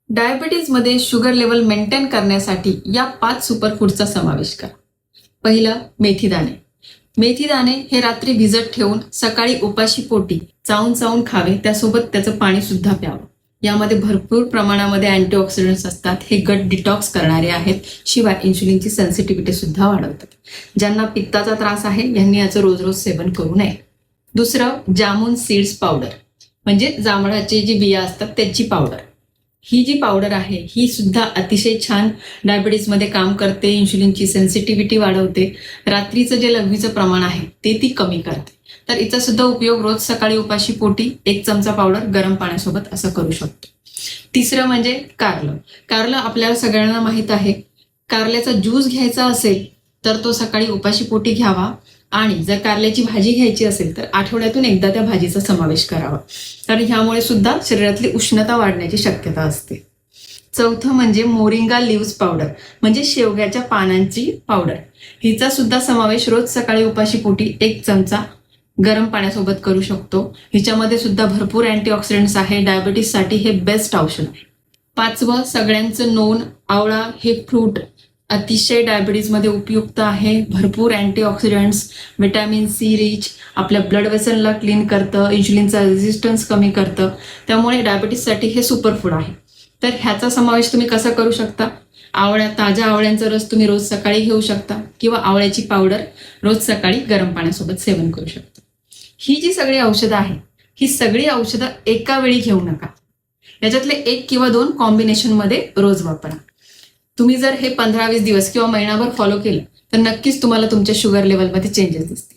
डायबिटीजमध्ये sugar level maintain करण्यासाठी या 5 सुपरफूडचा समावेश करा. पहिलं, मेथीदाणे. मेथीदाणे हे रात्री भिजत ठेवून सकाळी उपाशी पोटी चावून चावून खावे, त्यासोबत त्याचं पाणी सुद्धा प्यावं. यामध्ये भरपूर प्रमाणामध्ये अँटीऑक्सिडंट्स असतात. हे गट डिटॉक्स करणारे आहेत. शिवाय इन्शुलिनची सेन्सिटिव्हिटी सुद्धा वाढवतात. ज्यांना पित्ताचा त्रास आहे यांनी याचं रोज रोज सेवन करू नये. दुसरं, जामून सीड्स पावडर, म्हणजे जांभळाचे जी बिया असतात त्याची पावडर. ही जी पावडर आहे ही सुद्धा अतिशय छान डायबिटीजमध्ये काम करते. इन्शुलिनची सेन्सिटिव्हिटी वाढवते. रात्रीचं जे लघवीचं प्रमाण आहे ते ती कमी करते. तर हिचा सुद्धा उपयोग रोज सकाळी उपाशी पोटी 1 चमचा पावडर गरम पाण्यासोबत असं करू शकतो. तिसरं म्हणजे कारलं. कारलं आपल्याला सगळ्यांना माहीत आहे. कारल्याचा ज्यूस घ्यायचा असेल तर तो सकाळी उपाशी पोटी घ्यावा, आणि जर कारल्याची भाजी घ्यायची असेल तर आठवड्यातून एकदा त्या भाजीचा समावेश करावा. तर ह्यामुळे सुद्धा शरीरातली उष्णता वाढण्याची शक्यता असते. चौथं म्हणजे मोरिंगा लिव्स पावडर, म्हणजे शेवग्याच्या पानांची पावडर. हिचा सुद्धा समावेश रोज सकाळी उपाशी पोटी 1 चमचा गरम पाण्यासोबत करू शकतो. हिच्यामध्ये सुद्धा भरपूर अँटीऑक्सिडंट्स आहे. डायबिटीससाठी हे बेस्ट औषध आहे. 5वं, सगळ्यांचं नोन आवळा हे फ्रूट अतिशय डायबिटीजमध्ये उपयुक्त आहे. भरपूर अँटीऑक्सिडंट्स, व्हिटॅमिन सी रिच, आपल्या ब्लड वेसलला क्लीन करतं, इन्शुलिनचा रेझिस्टन्स कमी करतं. त्यामुळे डायबिटीससाठी हे सुपरफूड आहे. तर ह्याचा समावेश तुम्ही कसा करू शकता? ताज्या आवळ्यांचा रस तुम्ही रोज सकाळी घेऊ शकता, किंवा आवळ्याची पावडर रोज सकाळी गरम पाण्यासोबत सेवन करू शकता. ही जी सगळी औषधं आहेत, ही सगळी औषधं एका वेळी घेऊ नका. याच्यातले 1 किंवा 2 कॉम्बिनेशनमध्ये रोज वापरा. तुम्ही जर हे 15-20 दिवस किंवा महिनाभर फॉलो केलं तर नक्कीच तुम्हाला तुमच्या शुगर लेवलमध्ये चेंजेस दिसतील.